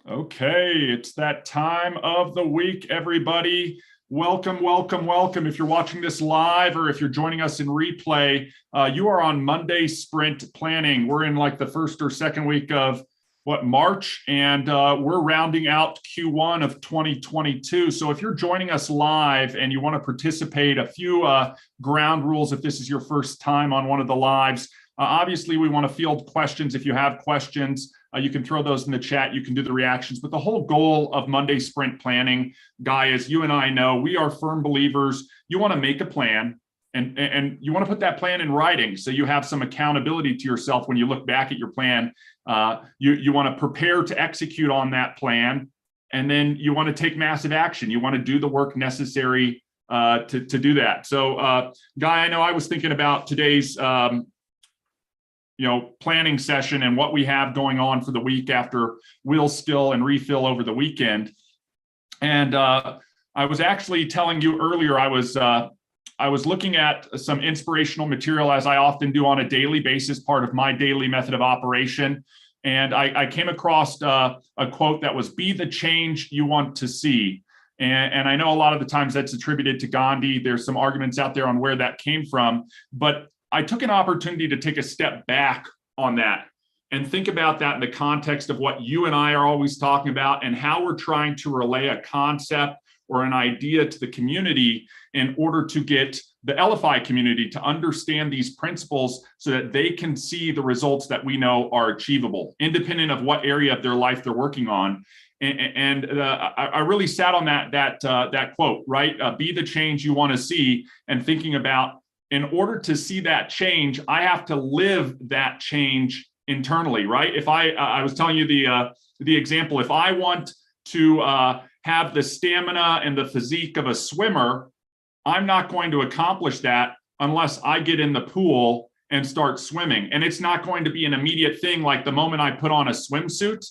Okay, it's that time of the week, everybody. Welcome, welcome, welcome. If you're watching this live or if you're joining us in replay, you are on Monday Sprint Planning. We're in like the first or second week of March, and we're rounding out Q1 of 2022. So if you're joining us live and you want to participate, a few ground rules if this is your first time on one of the lives. Obviously, we want to field questions. If you have questions, you can throw those in the chat. You can do the reactions. But the whole goal of Monday Sprint Planning, Guy, as you and I know, we are firm believers. You want to make a plan, and you want to put that plan in writing so you have some accountability to yourself when you look back at your plan. You want to prepare to execute on that plan, and then you want to take massive action. You want to do the work necessary to do that. So, Guy, I know I was thinking about today's planning session and what we have going on for the week after Will Skill and Refill over the weekend. And I was actually telling you earlier, I was looking at some inspirational material, as I often do on a daily basis, part of my daily method of operation. And I came across a quote that was, "Be the change you want to see." And I know a lot of the times that's attributed to Gandhi. There's some arguments out there on where that came from, but I took an opportunity to take a step back on that and think about that in the context of what you and I are always talking about and how we're trying to relay a concept or an idea to the community in order to get the LFI community to understand these principles so that they can see the results that we know are achievable, independent of what area of their life they're working on. And I really sat on that quote, right? Be the change you want to see, and thinking about, in order to see that change, I have to live that change internally, right? If I was telling you the example, if I want to have the stamina and the physique of a swimmer, I'm not going to accomplish that unless I get in the pool and start swimming. And it's not going to be an immediate thing, like the moment I put on a swimsuit,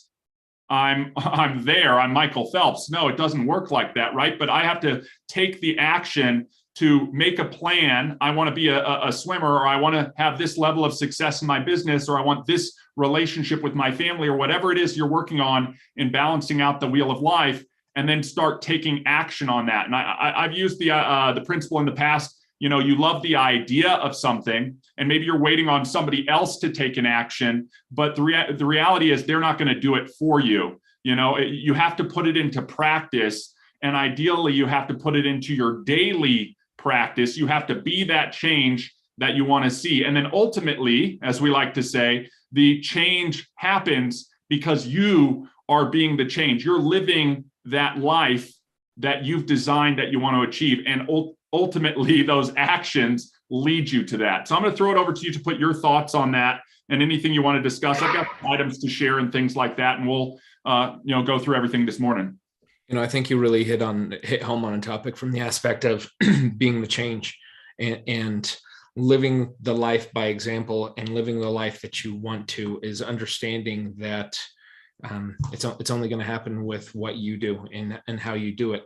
I'm there, I'm Michael Phelps. No, it doesn't work like that, right? But I have to take the action to make a plan. I want to be a swimmer, or I want to have this level of success in my business, or I want this relationship with my family, or whatever it is you're working on in balancing out the wheel of life, and then start taking action on that. And I've used the principle in the past. You love the idea of something, and maybe you're waiting on somebody else to take an action, but the reality is they're not going to do it for you. You have to put it into practice, and ideally you have to put it into your daily practice. You have to be that change that you want to see. And then ultimately, as we like to say, the change happens because you are being the change. You're living that life that you've designed, that you want to achieve. And ultimately, those actions lead you to that. So I'm going to throw it over to you to put your thoughts on that and anything you want to discuss. I've got items to share and things like that, and we'll go through everything this morning. I think you really hit home on a topic from the aspect of being the change and living the life by example, and living the life that you want to is understanding that it's only going to happen with what you do and how you do it.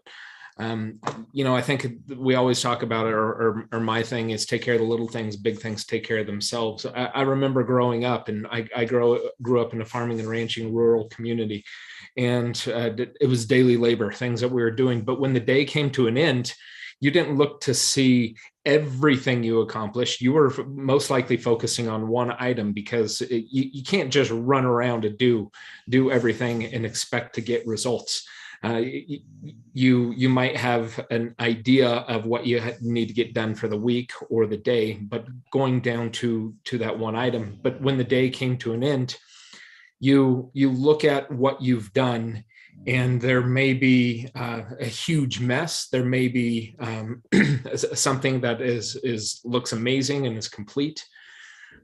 I think we always talk about it, or my thing is take care of the little things, big things take care of themselves. I remember growing up, and I grew up in a farming and ranching rural community, and it was daily labor, things that we were doing. But when the day came to an end, you didn't look to see everything you accomplished. You were most likely focusing on one item, because you can't just run around and do everything and expect to get results. You might have an idea of what you need to get done for the week or the day, but going down to that one item. But when the day came to an end, you look at what you've done, and there may be a huge mess. There may be something that looks amazing and is complete,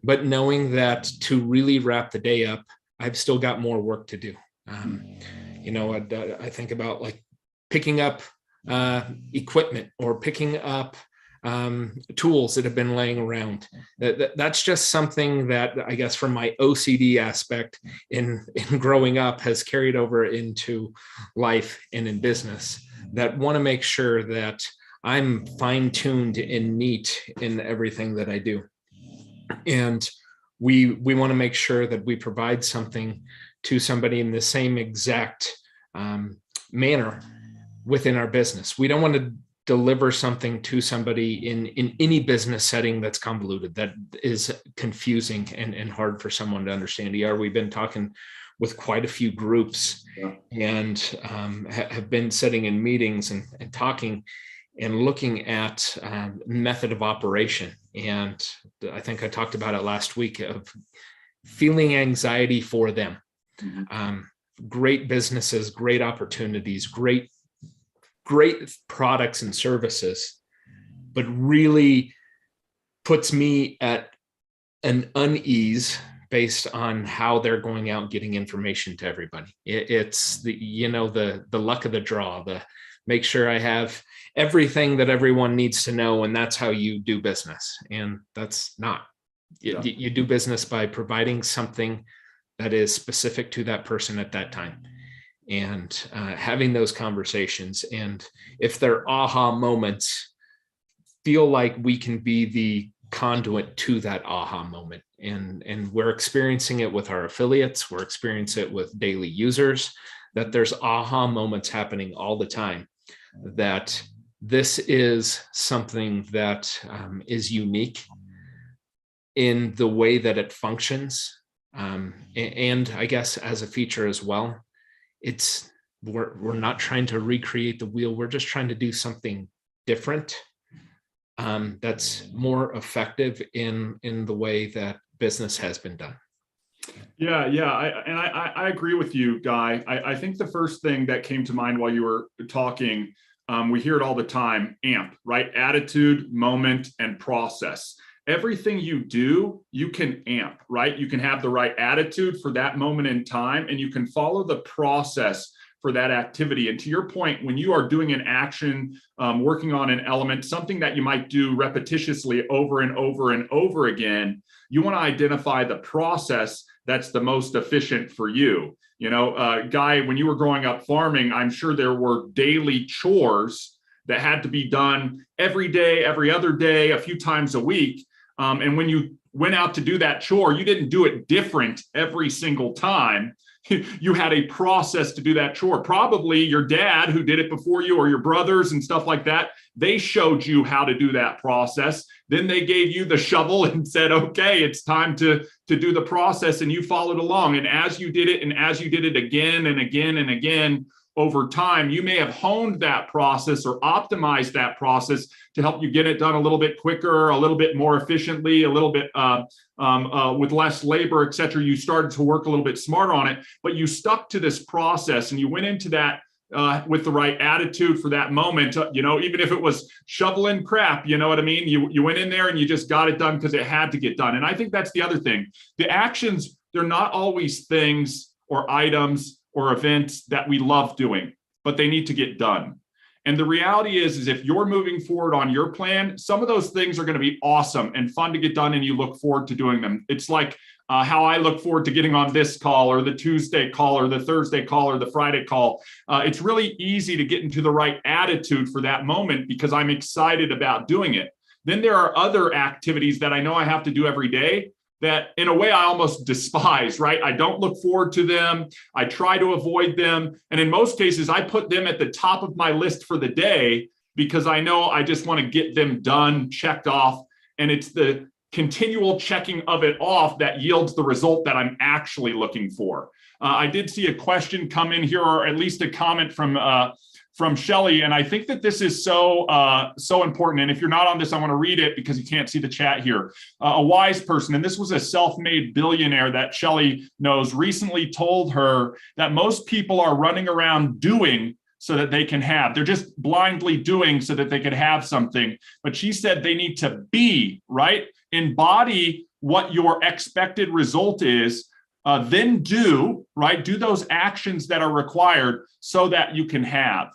but knowing that to really wrap the day up, I've still got more work to do. I think about like picking up equipment, or picking up tools that have been laying around. That's just something that I guess from my OCD aspect in growing up has carried over into life and in business, that want to make sure that I'm fine-tuned and neat in everything that I do. And we want to make sure that we provide something to somebody in the same exact manner within our business. We don't want to deliver something to somebody in any business setting that's convoluted, that is confusing and hard for someone to understand. We've been talking with quite a few groups, and have been sitting in meetings and talking and looking at method of operation. And I think I talked about it last week, of feeling anxiety for them. Great businesses, great opportunities, great products and services, but really puts me at an unease based on how they're going out and getting information to everybody. It's the luck of the draw, the make sure I have everything that everyone needs to know, and that's how you do business. And that's not. You do business by providing something that is specific to that person at that time, and having those conversations. And if they're aha moments, feel like we can be the conduit to that aha moment. And we're experiencing it with our affiliates. We're experiencing it with daily users, that there's aha moments happening all the time, that this is something that is unique in the way that it functions. And I guess as a feature as well, we're not trying to recreate the wheel. We're just trying to do something different that's more effective in the way that business has been done. Yeah. I agree with you, Guy. I think the first thing that came to mind while you were talking, we hear it all the time, AMP, right? Attitude, moment, and process. Everything you do, you can amp, right? You can have the right attitude for that moment in time, and you can follow the process for that activity. And to your point, when you are doing an action, working on an element, something that you might do repetitiously over and over and over again, you want to identify the process that's the most efficient for you. Guy, when you were growing up farming, I'm sure there were daily chores that had to be done every day, every other day, a few times a week. And when you went out to do that chore, you didn't do it different every single time. You had a process to do that chore. Probably your dad, who did it before you, or your brothers and stuff like that, they showed you how to do that process. Then they gave you the shovel and said, okay, it's time to do the process, and you followed along. And as you did it, and as you did it again and again and again over time, you may have honed that process or optimized that process to help you get it done a little bit quicker, a little bit more efficiently, a little bit with less labor, et cetera. You started to work a little bit smarter on it, but you stuck to this process, and you went into that with the right attitude for that moment. Even if it was shoveling crap, you know what I mean? You went in there and you just got it done because it had to get done. And I think that's the other thing. The actions, they're not always things or items or events that we love doing, but they need to get done. And the reality is if you're moving forward on your plan, some of those things are going to be awesome and fun to get done, and you look forward to doing them. It's like how I look forward to getting on this call, or the Tuesday call, or the Thursday call, or the Friday call. It's really easy to get into the right attitude for that moment because I'm excited about doing it. Then there are other activities that I know I have to do every day that in a way I almost despise, right? I don't look forward to them. I try to avoid them. And in most cases, I put them at the top of my list for the day because I know I just want to get them done, checked off. And it's the continual checking of it off that yields the result that I'm actually looking for. I did see a question come in here, or at least a comment from Shelley. And I think that this is so important. And if you're not on this, I want to read it because you can't see the chat here. A wise person, and this was a self-made billionaire that Shelley knows, recently told her that most people are running around doing so that they can have. They're just blindly doing so that they could have something. But she said they need to be, right? Embody what your expected result is, then do, right? Do those actions that are required so that you can have.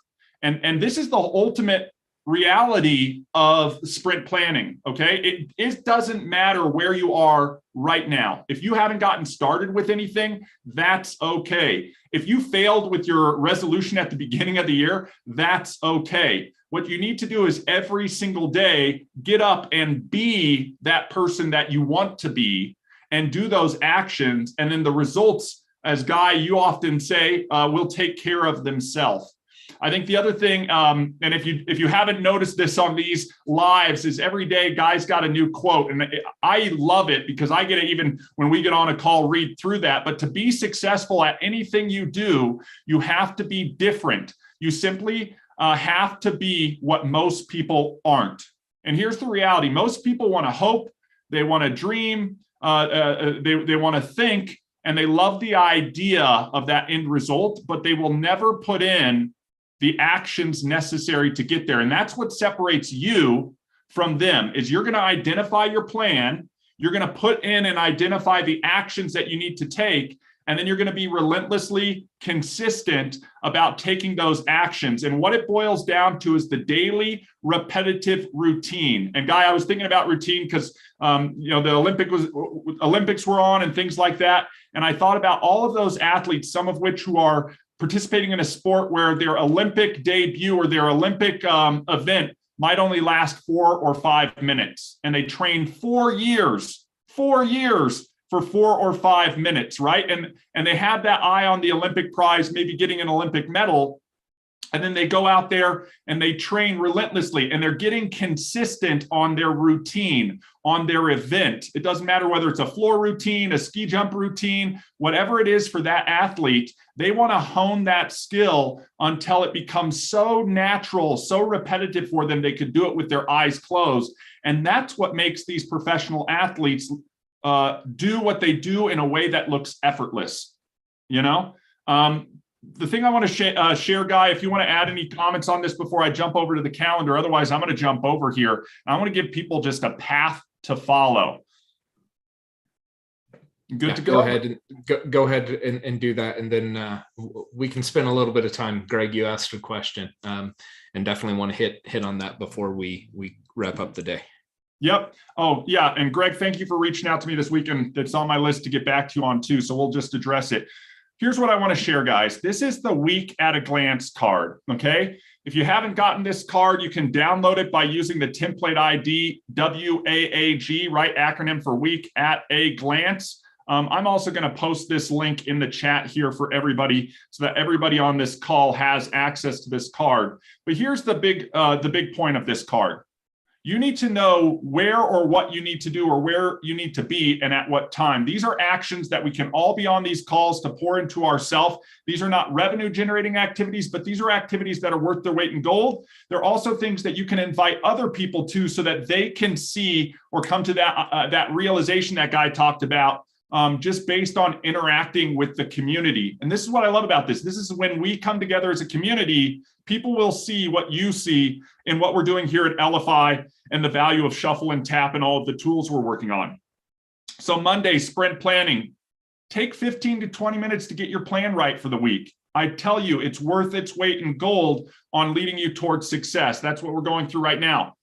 And this is the ultimate reality of sprint planning, okay? It doesn't matter where you are right now. If you haven't gotten started with anything, that's okay. If you failed with your resolution at the beginning of the year, that's okay. What you need to do is every single day, get up and be that person that you want to be and do those actions. And then the results as Guy, you often say, will take care of themselves. I think the other thing, and if you haven't noticed this on these lives, is every day Guy's got a new quote, and I love it because I get it even when we get on a call, read through that. But to be successful at anything you do, you have to be different. You simply have to be what most people aren't. And here's the reality: most people want to hope, they want to dream, they want to think, and they love the idea of that end result, but they will never put in the actions necessary to get there. And that's what separates you from them, is you're going to identify your plan, you're going to put in and identify the actions that you need to take, and then you're going to be relentlessly consistent about taking those actions. And what it boils down to is the daily repetitive routine. And Guy, I was thinking about routine because the Olympics were on and things like that. And I thought about all of those athletes, some of which who are participating in a sport where their Olympic debut or their Olympic event might only last 4 or 5 minutes. And they train 4 years for 4 or 5 minutes, right? And they have that eye on the Olympic prize, maybe getting an Olympic medal. And then they go out there and they train relentlessly, and they're getting consistent on their routine, on their event. It doesn't matter whether it's a floor routine, a ski jump routine, whatever it is for that athlete, they want to hone that skill until it becomes so natural, so repetitive for them, they could do it with their eyes closed. And that's what makes these professional athletes do what they do in a way that looks effortless. The thing I want to share, Guy, if you want to add any comments on this before I jump over to the calendar, otherwise I'm going to jump over here. I want to give people just a path to follow. Good to go. Go ahead and do that, and then we can spend a little bit of time. Greg, you asked a question, and definitely want to hit on that before we wrap up the day. Yep. Oh, yeah. And Greg, thank you for reaching out to me this week, and it's on my list to get back to you on too. So we'll just address it. Here's what I want to share, guys. This is the Week at a Glance card, okay? If you haven't gotten this card, you can download it by using the template ID WAAG, right? Acronym for Week at a Glance. I'm also going to post this link in the chat here for everybody so that everybody on this call has access to this card. But here's the big point of this card. You need to know where or what you need to do or where you need to be and at what time. These are actions that we can all be on these calls to pour into ourselves. These are not revenue generating activities, but these are activities that are worth their weight in gold. They're also things that you can invite other people to so that they can see or come to that realization that Guy talked about, just based on interacting with the community. And this is what I love about this. This is when we come together as a community, people will see what you see in what we're doing here at LFI and the value of shuffle and tap and all of the tools we're working on. So Monday, sprint planning. Take 15 to 20 minutes to get your plan right for the week. I tell you, it's worth its weight in gold on leading you towards success. That's what we're going through right now.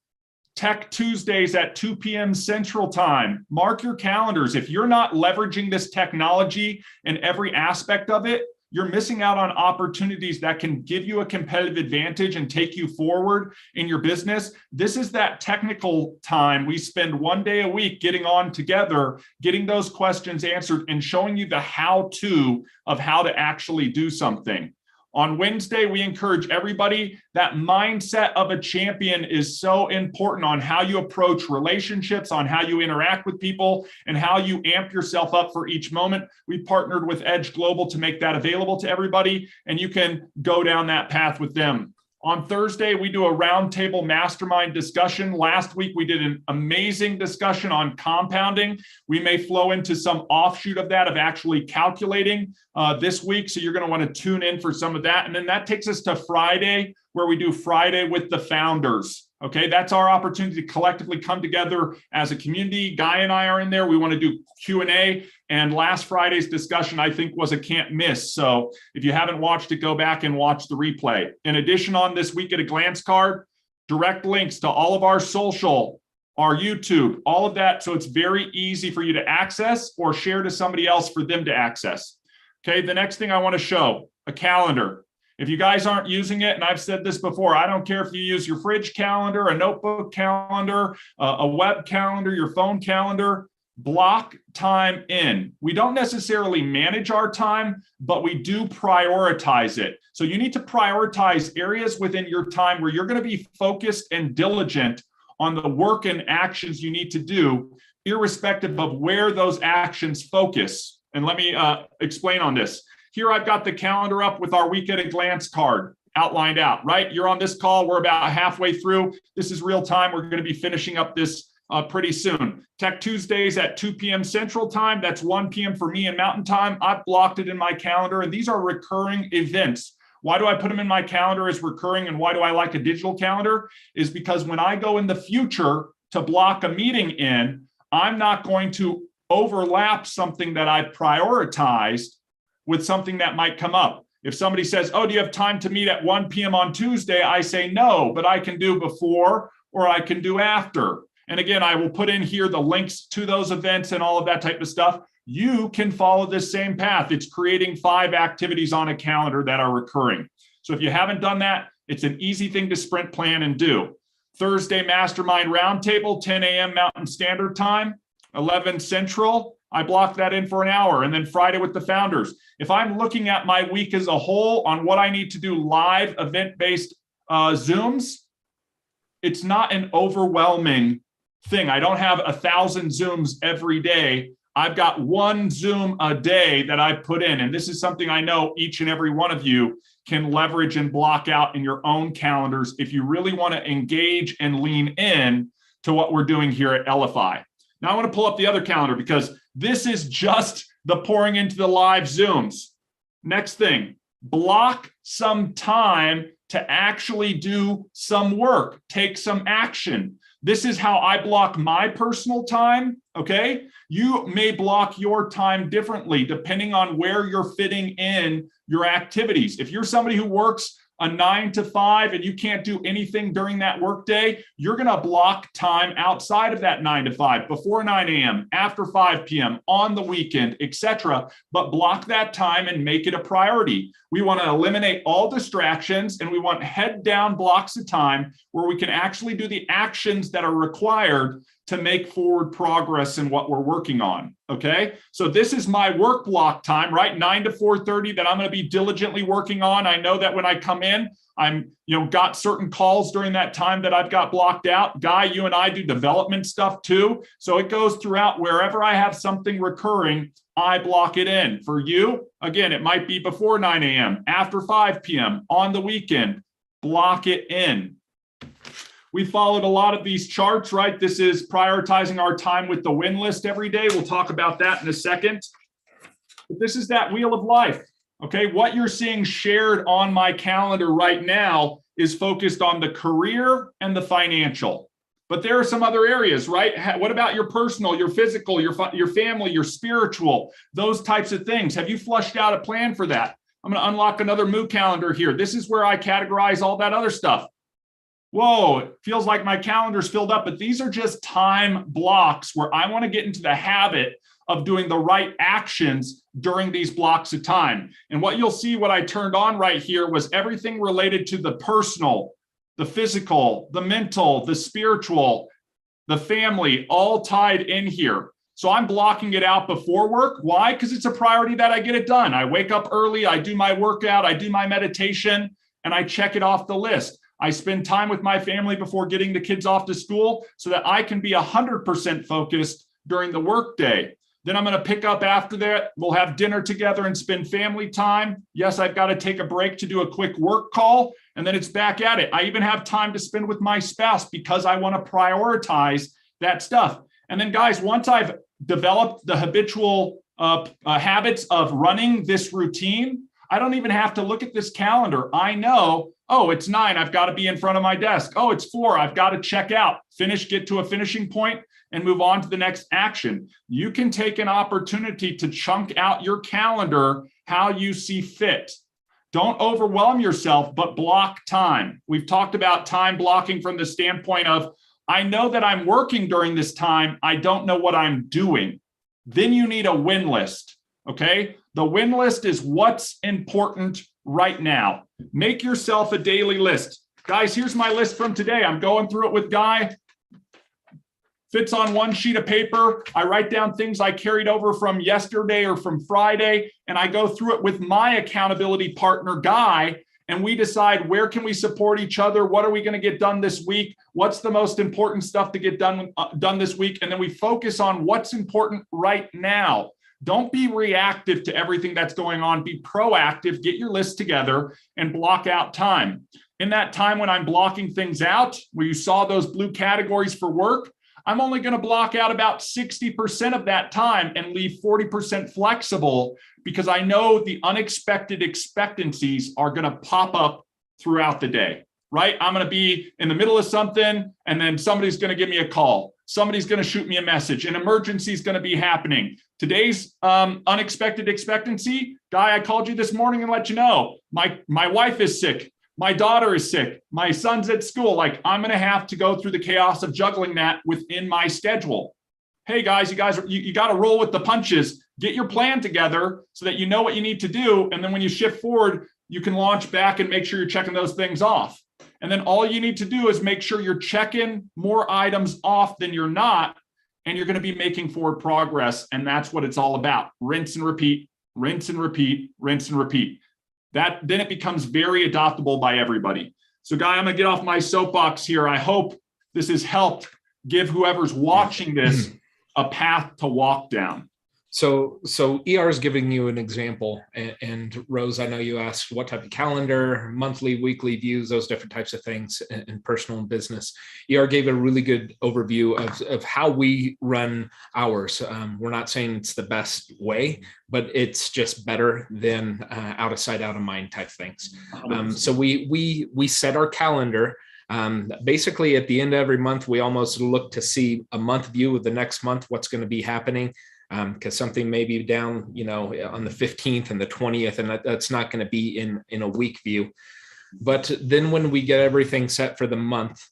Tech Tuesdays at 2 p.m. Central Time. Mark your calendars. If you're not leveraging this technology in every aspect of it, you're missing out on opportunities that can give you a competitive advantage and take you forward in your business. This is that technical time we spend one day a week getting on together, getting those questions answered, and showing you the how-to of how to actually do something. On Wednesday, we encourage everybody that mindset of a champion is so important on how you approach relationships, on how you interact with people, and how you amp yourself up for each moment. We partnered with Edge Global to make that available to everybody, and you can go down that path with them. On Thursday, we do a roundtable mastermind discussion. Last week, we did an amazing discussion on compounding. We may flow into some offshoot of that, of actually calculating this week. So you're going to want to tune in for some of that. And then that takes us to Friday, where we do Friday with the founders. Okay, that's our opportunity to collectively come together as a community. Guy and I are in there. We want to do Q&A. And last Friday's discussion, I think, was a can't miss. So if you haven't watched it, go back and watch the replay. In addition, on this Week at a Glance card, direct links to all of our social, our YouTube, all of that. So it's very easy for you to access or share to somebody else for them to access. Okay, the next thing I want to show, a calendar. If you guys aren't using it, and I've said this before, I don't care if you use your fridge calendar, a notebook calendar, a web calendar, your phone calendar, block time in. We don't necessarily manage our time, but we do prioritize it. So you need to prioritize areas within your time where you're going to be focused and diligent on the work and actions you need to do, irrespective of where those actions focus. And let me explain on this. Here I've got the calendar up with our week at a glance card outlined out, right? You're on this call. We're about halfway through. This is real time. We're going to be finishing up this pretty soon. Tech Tuesdays at 2 p.m. Central Time. That's 1 p.m. for me in Mountain Time. I've blocked it in my calendar, and these are recurring events. Why do I put them in my calendar as recurring, and why do I like a digital calendar? Is because when I go in the future to block a meeting in, I'm not going to overlap something that I've prioritized with something that might come up. If somebody says, oh, do you have time to meet at 1 p.m. on Tuesday? I say no, but I can do before or I can do after. And again, I will put in here the links to those events and all of that type of stuff. You can follow this same path. It's creating 5 activities on a calendar that are recurring. So if you haven't done that, it's an easy thing to sprint plan and do. Thursday Mastermind Roundtable, 10 a.m. Mountain Standard Time, 11 Central. I blocked that in for an hour. And then Friday with the founders. If I'm looking at my week as a whole on what I need to do live event-based Zooms, it's not an overwhelming thing. I don't have 1,000 Zooms every day. I've got 1 Zoom a day that I put in. And this is something I know each and every one of you can leverage and block out in your own calendars if you really want to engage and lean in to what we're doing here at LFI. Now I want to pull up the other calendar because this is just the pouring into the live Zooms. Next thing, block some time to actually do some work, take some action. This is how I block my personal time, okay? You may block your time differently depending on where you're fitting in your activities. If you're somebody who works a 9 to 5 and you can't do anything during that workday, you're going to block time outside of that 9 to 5, before 9 a.m., after 5 p.m., on the weekend, etc. But block that time and make it a priority. We want to eliminate all distractions, and we want head down blocks of time where we can actually do the actions that are required to make forward progress in what we're working on, okay? So this is my work block time, right? 9 to 4:30 that I'm gonna be diligently working on. I know that when I come in, I'm, got certain calls during that time that I've got blocked out. Guy, you and I do development stuff too. So it goes throughout wherever I have something recurring, I block it in. For you, again, it might be before 9 a.m., after 5 p.m., on the weekend, block it in. We followed a lot of these charts, right? This is prioritizing our time with the win list every day. We'll talk about that in a second. But this is that wheel of life, okay? What you're seeing shared on my calendar right now is focused on the career and the financial. But there are some other areas, right? What about your personal, your physical, your family, your spiritual, those types of things? Have you flushed out a plan for that? I'm going to unlock another Moo calendar here. This is where I categorize all that other stuff. Whoa, it feels like my calendar's filled up, but these are just time blocks where I want to get into the habit of doing the right actions during these blocks of time. And what you'll see, what I turned on right here was everything related to the personal, the physical, the mental, the spiritual, the family, all tied in here. So I'm blocking it out before work. Why? Because it's a priority that I get it done. I wake up early, I do my workout, I do my meditation, and I check it off the list. I spend time with my family before getting the kids off to school so that I can be 100% focused during the workday. Then I'm going to pick up after that. We'll have dinner together and spend family time. Yes, I've got to take a break to do a quick work call, and then it's back at it. I even have time to spend with my spouse because I want to prioritize that stuff. And then, guys, once I've developed the habitual habits of running this routine, I don't even have to look at this calendar. I know, oh, it's 9, I've got to be in front of my desk. Oh, it's 4, I've got to check out, finish, get to a finishing point, and move on to the next action. You can take an opportunity to chunk out your calendar how you see fit. Don't overwhelm yourself, but block time. We've talked about time blocking from the standpoint of, I know that I'm working during this time, I don't know what I'm doing. Then you need a win list, okay? The win list is what's important right now. Make yourself a daily list. Guys, here's my list from today. I'm going through it with Guy. fits on one sheet of paper. I write down things I carried over from yesterday or from Friday, and I go through it with my accountability partner, Guy, and we decide where can we support each other? What are we going to get done this week? What's the most important stuff to get done this week? And then we focus on what's important right now. Don't be reactive to everything that's going on. Be proactive, get your list together and block out time. In that time when I'm blocking things out, where you saw those blue categories for work, I'm only going to block out about 60% of that time and leave 40% flexible, because I know the unexpected expectancies are going to pop up throughout the day, right? I'm going to be in the middle of something, and then somebody's going to give me a call. Somebody's going to shoot me a message. An emergency is going to be happening. Today's unexpected expectancy, Guy, I called you this morning and let you know my wife is sick. My daughter is sick. My son's at school. Like, I'm going to have to go through the chaos of juggling that within my schedule. Hey guys, you got to roll with the punches. Get your plan together so that you know what you need to do. And then when you shift forward, you can launch back and make sure you're checking those things off. And then all you need to do is make sure you're checking more items off than you're not, and you're going to be making forward progress. And that's what it's all about. Rinse and repeat, rinse and repeat, rinse and repeat. Then it becomes very adoptable by everybody. So Guy, I'm going to get off my soapbox here. I hope this has helped give whoever's watching this a path to walk down. So ER is giving you an example, and Rose, I know you asked what type of calendar, monthly, weekly views, those different types of things in personal and business. ER gave a really good overview of how we run ours. We're not saying it's the best way, but it's just better than out of sight, out of mind type things. So we set our calendar. Basically, at the end of every month, we almost look to see a month view of the next month, what's going to be happening. Because something may be down, on the 15th and the 20th, and that's not going to be in a week view. But then when we get everything set for the month,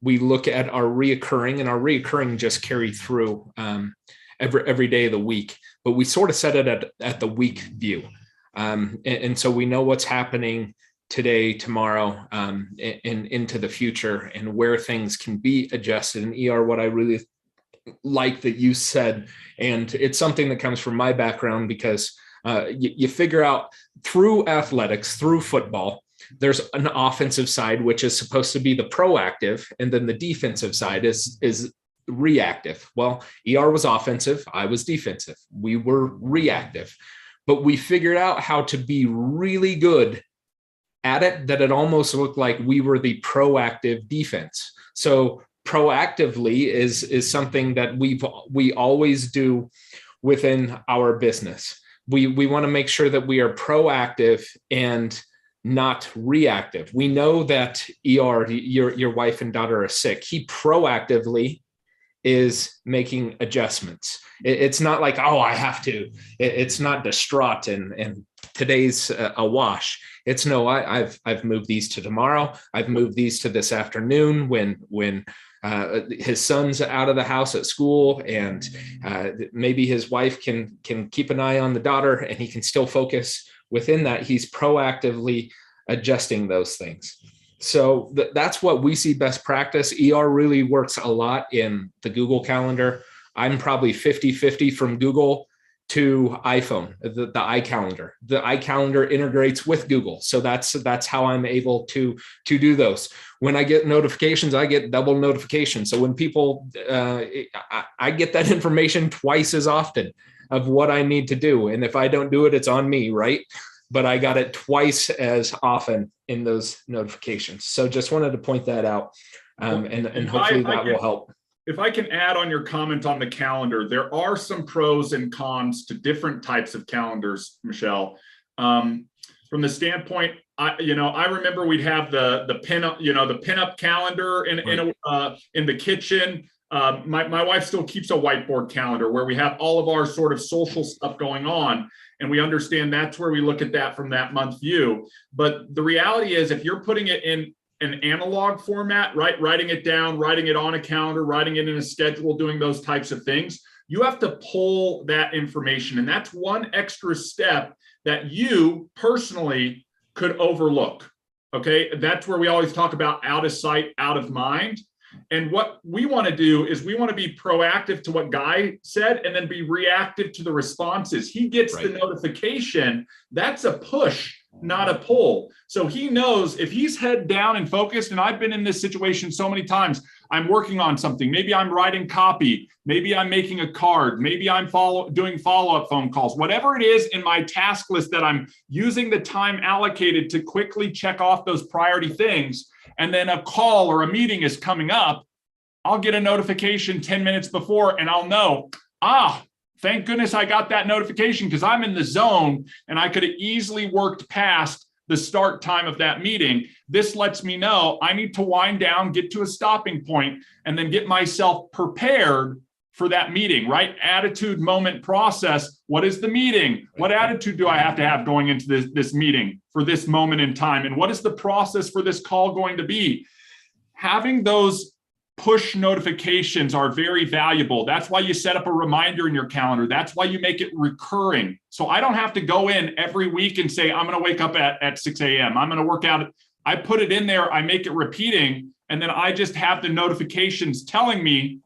we look at our reoccurring, and our reoccurring just carry through every day of the week. But we sort of set it at the week view, and so we know what's happening today, tomorrow, and into the future, and where things can be adjusted. And ER, what I really like that you said, and it's something that comes from my background, because you figure out through athletics, through football, there's an offensive side, which is supposed to be the proactive, and then the defensive side is reactive. Well, ER was offensive, I was defensive. We were reactive, but we figured out how to be really good at it, that it almost looked like we were the proactive defense. So proactively is something that we always do within our business. We want to make sure that we are proactive and not reactive. We know that ER, your wife and daughter are sick. He proactively is making adjustments. It's not like, oh, I have to. It's not distraught and today's a wash. It's no, I've moved these to tomorrow. I've moved these to this afternoon when his son's out of the house at school, and maybe his wife can keep an eye on the daughter, and he can still focus within that. He's proactively adjusting those things. So that's what we see best practice. ER really works a lot in the Google Calendar. I'm probably 50-50 from Google to iPhone, the iCalendar. The iCalendar integrates with Google. So that's how I'm able to do those. When I get notifications, I get double notifications. So when people, I get that information twice as often of what I need to do. And if I don't do it, it's on me, right? But I got it twice as often in those notifications. So just wanted to point that out. And hopefully that will help. If I can add on your comment on the calendar, there are some pros and cons to different types of calendars, Michelle. From the standpoint, I remember we'd have the pinup calendar in the kitchen. My wife still keeps a whiteboard calendar where we have all of our sort of social stuff going on, and we understand that's where we look at that from that month view. But the reality is, if you're putting it in an analog format, right? Writing it down, writing it on a calendar, writing it in a schedule, doing those types of things, you have to pull that information. And that's one extra step that you personally could overlook. Okay. That's where we always talk about out of sight, out of mind. And what we want to do is we want to be proactive to what Guy said and then be reactive to the responses. He gets the notification. That's a push, not a pull. So he knows if he's head down and focused, and I've been in this situation so many times, I'm working on something. Maybe I'm writing copy. Maybe I'm making a card. Maybe I'm doing follow-up phone calls. Whatever it is in my task list that I'm using the time allocated to quickly check off those priority things, and then a call or a meeting is coming up, I'll get a notification 10 minutes before and I'll know, thank goodness I got that notification because I'm in the zone and I could have easily worked past the start time of that meeting. This lets me know I need to wind down, get to a stopping point, and then get myself prepared for that meeting, right? Attitude, moment, process. What is the meeting? What attitude do I have to have going into this meeting for this moment in time? And what is the process for this call going to be? Having those push notifications are very valuable. That's why you set up a reminder in your calendar. That's why you make it recurring. So I don't have to go in every week and say, I'm going to wake up at 6 a.m. I'm going to work out. I put it in there. I make it repeating. And then I just have the notifications telling me,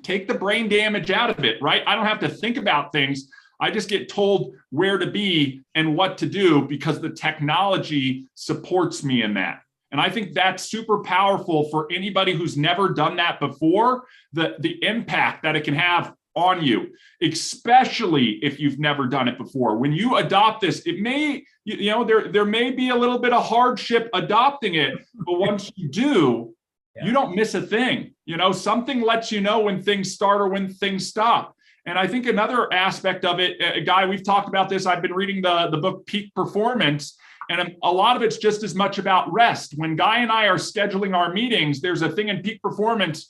take the brain damage out of it, right? I don't have to think about things. I just get told where to be and what to do because the technology supports me in that. And I think that's super powerful for anybody who's never done that before, the impact that it can have on you, especially if you've never done it before. When you adopt this, it may, there may be a little bit of hardship adopting it, but once you do, you don't miss a thing. Something lets you know when things start or when things stop. And I think another aspect of it, Guy, we've talked about this. I've been reading the book Peak Performance. And a lot of it's just as much about rest. When Guy and I are scheduling our meetings, there's a thing in Peak Performance,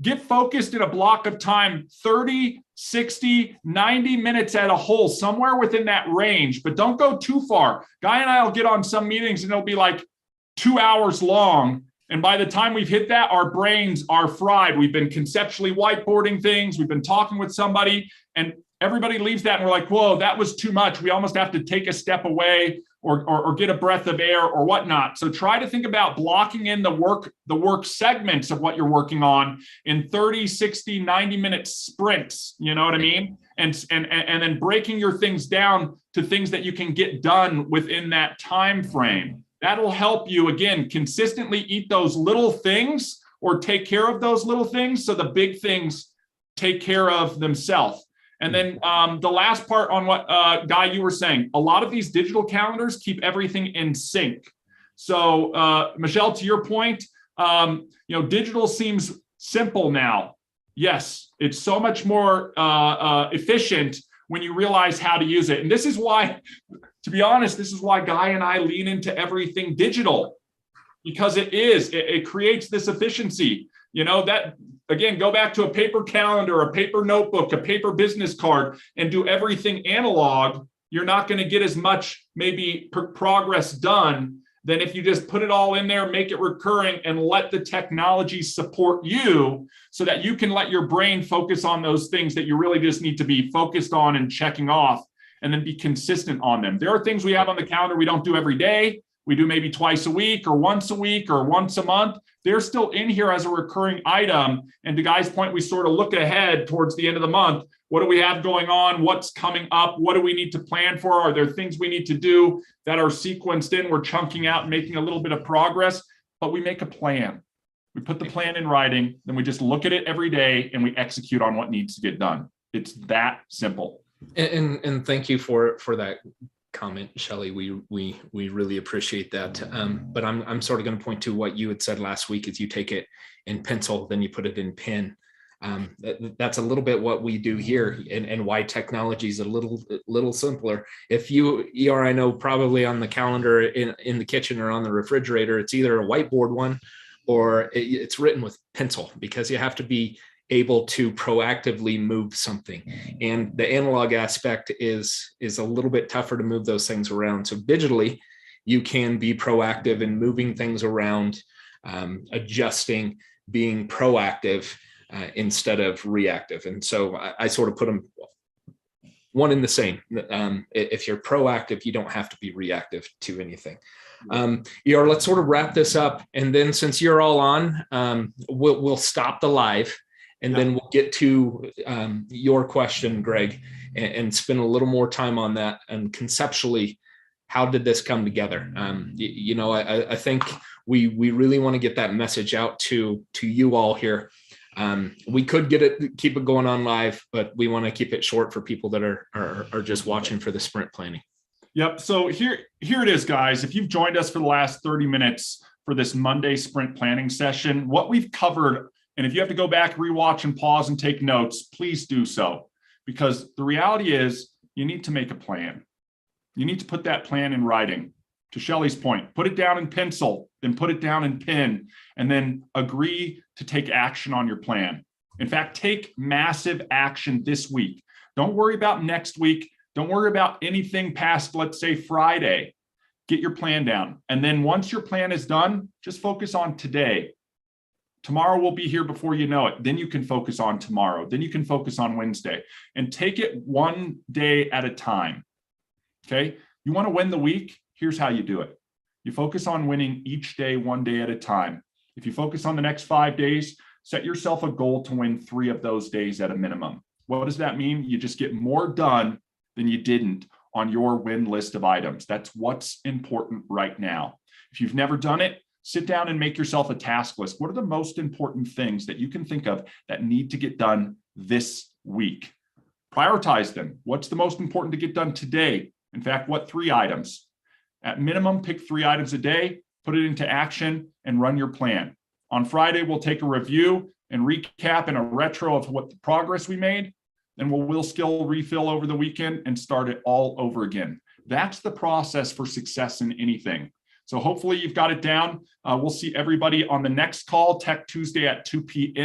get focused in a block of time, 30, 60, 90 minutes at a whole, somewhere within that range, but don't go too far. Guy and I will get on some meetings and it'll be like 2 hours long. And by the time we've hit that, our brains are fried. We've been conceptually whiteboarding things. We've been talking with somebody and everybody leaves that and we're like, whoa, that was too much. We almost have to take a step away or get a breath of air or whatnot. So try to think about blocking in the work segments of what you're working on in 30, 60, 90-minute sprints. You know what I mean? And then breaking your things down to things that you can get done within that time frame. That'll help you, again, consistently eat those little things or take care of those little things so the big things take care of themselves. And then the last part on what, Guy, you were saying, a lot of these digital calendars keep everything in sync. So, Michelle, to your point, digital seems simple now. Yes, it's so much more efficient when you realize how to use it. And this is why, to be honest, this is why Guy and I lean into everything digital, because it creates this efficiency. That, again, go back to a paper calendar, a paper notebook, a paper business card, and do everything analog. You're not going to get as much maybe progress done than if you just put it all in there, make it recurring, and let the technology support you so that you can let your brain focus on those things that you really just need to be focused on and checking off, and then be consistent on them. There are things we have on the calendar we don't do every day. We do maybe twice a week or once a month. They're still in here as a recurring item. And to Guy's point, we sort of look ahead towards the end of the month. What do we have going on? What's coming up? What do we need to plan for? Are there things we need to do that are sequenced in? We're chunking out, making a little bit of progress, but we make a plan. We put the plan in writing, then we just look at it every day and we execute on what needs to get done. It's that simple. And thank you for that comment, Shelley. We really appreciate that. But I'm sort of going to point to what you had said last week: is you take it in pencil, then you put it in pen. That's a little bit what we do here, and why technology is a little simpler. If you or I know, probably on the calendar in the kitchen or on the refrigerator, it's either a whiteboard one or it's written with pencil, because you have to be able to proactively move something. And the analog aspect is a little bit tougher to move those things around. So digitally, you can be proactive in moving things around, adjusting, being proactive instead of reactive. And so I sort of put them one and the same. If you're proactive, you don't have to be reactive to anything. Let's sort of wrap this up. And then since you're all on, we'll stop the live and then we'll get to your question, Greg, and spend a little more time on that. And conceptually, how did this come together? I think we really want to get that message out to you all here. We could keep it going on live, but we want to keep it short for people that are just watching for the sprint planning. Yep. So here it is, guys. If you've joined us for the last 30 minutes for this Monday sprint planning session, what we've covered, and if you have to go back, rewatch and pause and take notes, please do so, because the reality is you need to make a plan. You need to put that plan in writing. To Shelley's point, put it down in pencil, then put it down in pen, and then agree to take action on your plan. In fact, take massive action this week. Don't worry about next week. Don't worry about anything past, let's say, Friday. Get your plan down. And then once your plan is done, just focus on today. Tomorrow will be here before you know it. Then you can focus on tomorrow. Then you can focus on Wednesday. And take it one day at a time. Okay? You want to win the week? Here's how you do it. You focus on winning each day, one day at a time. If you focus on the next 5 days, set yourself a goal to win 3 of those days at a minimum. What does that mean? You just get more done than you didn't on your win list of items. That's what's important right now. If you've never done it, sit down and make yourself a task list. What are the most important things that you can think of that need to get done this week? Prioritize them. What's the most important to get done today? In fact, what 3 items? At minimum, pick 3 items a day, put it into action, and run your plan. On Friday, we'll take a review and recap and a retro of what the progress we made. Then we'll skill refill over the weekend and start it all over again. That's the process for success in anything. So hopefully you've got it down. We'll see everybody on the next call, Tech Tuesday at 2 p.m.